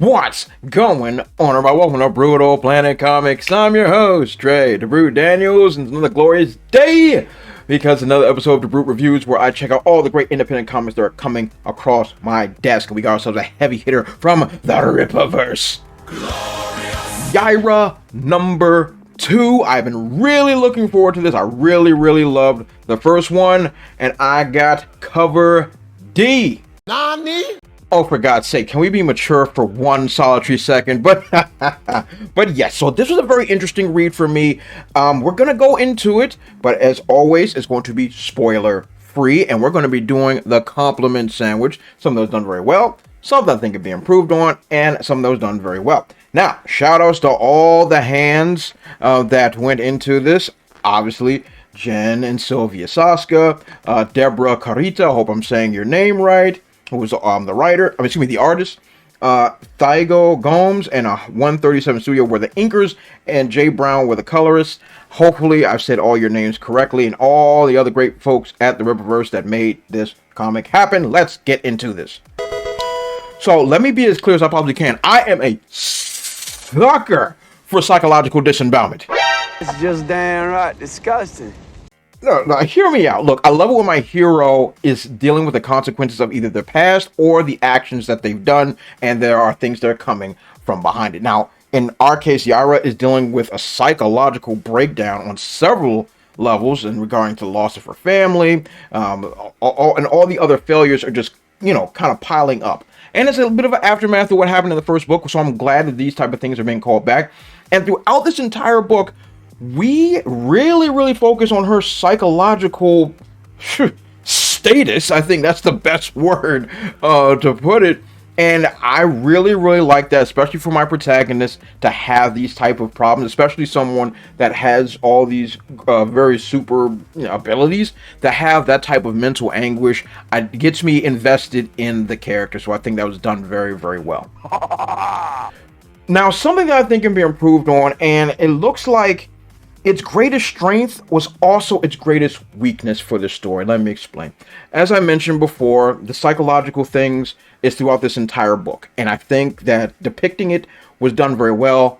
What's going on, everybody? Welcome to Brutal Planet Comics. I'm your host, DaBrute Daniels, and it's another glorious day because another episode of DaBrute Reviews where I check out all the great independent comics that are coming across my desk. And we got ourselves a heavy hitter from the rippaverse. Yaira number 2. I've been really looking forward to this. I really loved the first one, and I got cover D. Nani? Oh, for God's sake, can we be mature for one solitary second? But yes, so this was a very interesting read for me. We're going to go into it, but as always, it's going to be spoiler free, and we're going to be doing the compliment sandwich. Some of those done very well, some that I think could be improved on, and some of those done very well. Now, shout outs to all the hands that went into this. Obviously, Jen and Sylvia Saska, Deborah Carita, I hope I'm saying your name right, who was the artist, Thiago Gomes and 137 Studio were the inkers, and Jay Brown were the colorists. Hopefully I've said all your names correctly, and all the other great folks at the Rippaverse that made this comic happen. Let's get into this. So let me be as clear as I possibly can. I am a sucker for psychological disembowelment. It's just damn right disgusting. No, hear me out. Look, I love it when my hero is dealing with the consequences of either their past or the actions that they've done, and there are things that are coming from behind it. Now, in our case, Yaira is dealing with a psychological breakdown on several levels in regarding to the loss of her family, and all the other failures are just, kind of piling up. And it's a bit of an aftermath of what happened in the first book, so I'm glad that these type of things are being called back. And throughout this entire book, we really focus on her psychological status. I think that's the best word to put it. And I really like that, especially for my protagonist to have these type of problems, especially someone that has all these very super abilities, to have that type of mental anguish. It gets me invested in the character. So I think that was done very well. Now, something that I think can be improved on, and it looks like its greatest strength was also its greatest weakness for the story. Let me explain. As I mentioned before, the psychological things is throughout this entire book, and I think that depicting it was done very well.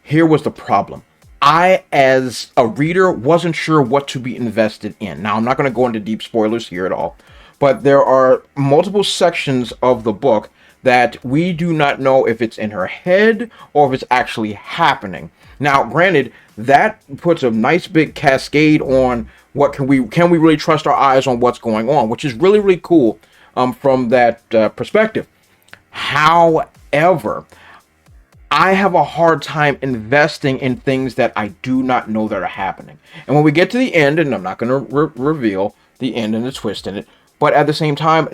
Here was the problem. I, as a reader, wasn't sure what to be invested in. Now, I'm not going to go into deep spoilers here at all, but there are multiple sections of the book that we do not know if it's in her head or if it's actually happening. Now, granted, that puts a nice big cascade on what can we really trust our eyes on what's going on, which is really cool from that perspective. However, I have a hard time investing in things that I do not know that are happening. And when we get to the end, and I'm not going to reveal the end and the twist in it, but at the same time,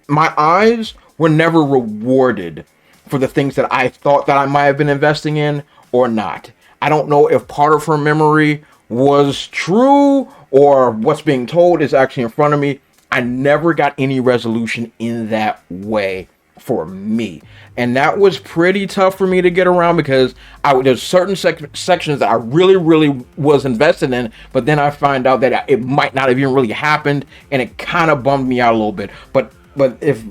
my eyes were never rewarded for the things that I thought that I might have been investing in or not. I don't know if part of her memory was true or what's being told is actually in front of me. I never got any resolution in that way for me. And that was pretty tough for me to get around because there's certain sections that I really was invested in, but then I find out that it might not have even really happened, and it kind of bummed me out a little bit. But if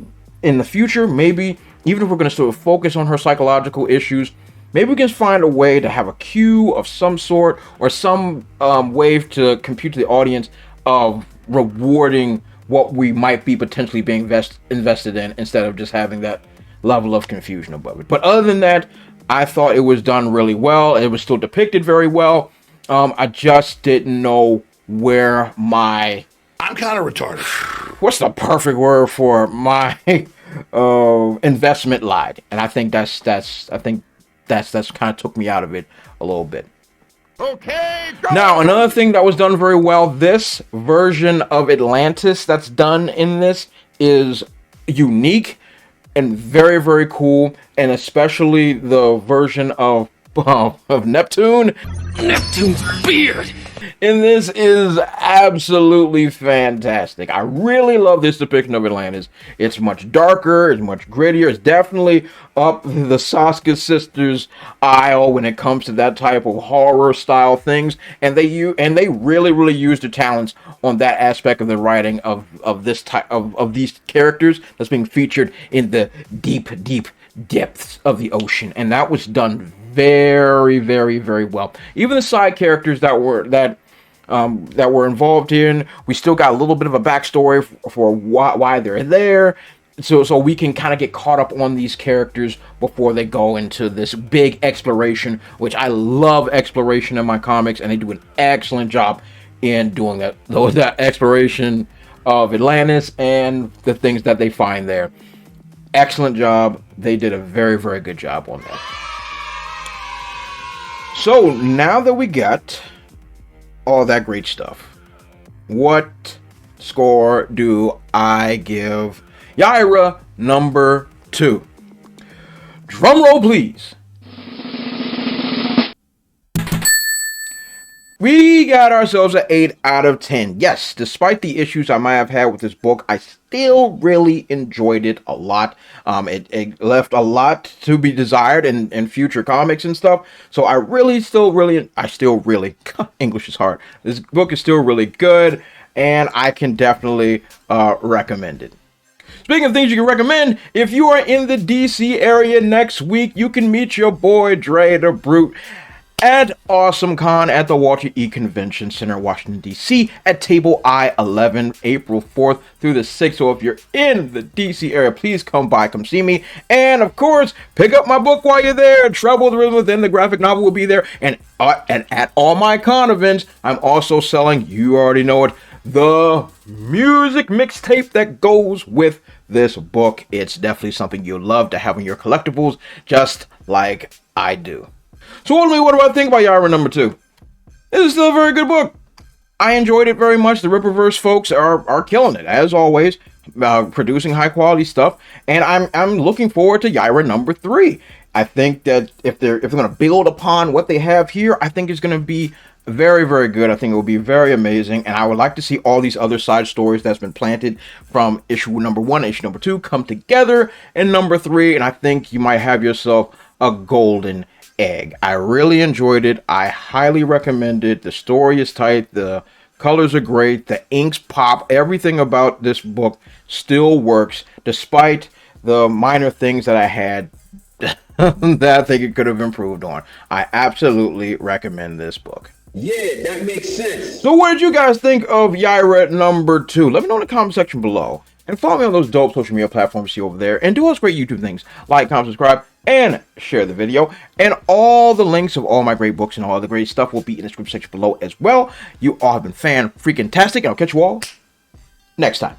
in the future, maybe, even if we're going to sort of focus on her psychological issues, maybe we can find a way to have a cue of some sort or some way to compute to the audience of rewarding what we might be potentially being invested in instead of just having that level of confusion above it. But other than that, I thought it was done really well. It was still depicted very well. I just didn't know where I'm kind of retarded. What's the perfect word for my investment lied? And I think that's kind of took me out of it a little bit. Okay, go. Now, another thing that was done very well, this version of Atlantis that's done in this is unique and very cool, and especially the version of of Neptune. Neptune's beard! And this is absolutely fantastic. I really love this depiction of Atlantis. It's much darker, it's much grittier. It's definitely up the Saskia sisters' aisle when it comes to that type of horror style things. And they really use their talents on that aspect of the writing of this type of these characters that's being featured in the deep depths of the ocean. And that was done very well. Even the side characters that were involved in, we still got a little bit of a backstory for why they're there, so we can kind of get caught up on these characters before they go into this big exploration, which I love exploration in my comics, and they do an excellent job in doing that exploration of Atlantis and the things that they find there. Excellent job. They did a very good job on that. So now that we got all that great stuff, what score do I give Yaira number 2? Drum roll, please. We got ourselves an 8 out of 10. Yes, despite the issues I might have had with this book, I still really enjoyed it a lot. It left a lot to be desired in future comics and stuff. So I still really, English is hard. This book is still really good, and I can definitely recommend it. Speaking of things you can recommend, if you are in the DC area next week, you can meet your boy DaBrute at AwesomeCon at the Walter E. Convention Center, Washington, D.C. at table I-11, April 4th through the 6th. So if you're in the D.C. area, please come by, come see me. And, of course, pick up my book while you're there. Treble, the Rhythm Within, the graphic novel will be there. And at all my con events, I'm also selling, you already know it, the music mixtape that goes with this book. It's definitely something you'll love to have in your collectibles, just like I do. So what do I think about Yaira number 2? This is still a very good book. I enjoyed it very much. The Rippaverse folks are killing it, as always, producing high quality stuff. And I'm looking forward to Yaira number 3. I think that if they're going to build upon what they have here, I think it's going to be very good. I think it will be very amazing. And I would like to see all these other side stories that's been planted from issue number 1, issue number 2 come together in number 3. And I think you might have yourself a golden egg. I really enjoyed it. I highly recommend it. The story is tight. The colors are great. The inks pop. Everything about this book still works, despite the minor things that I had that I think it could have improved on. I absolutely recommend this book. Yeah, that makes sense. So what did you guys think of Yaira number 2? Let me know in the comment section below. And follow me on those dope social media platforms you see over there. And do us great YouTube things. Like, comment, subscribe, and share the video. And all the links of all my great books and all the great stuff will be in the description section below as well. You all have been fan-freaking-tastic. And I'll catch you all next time.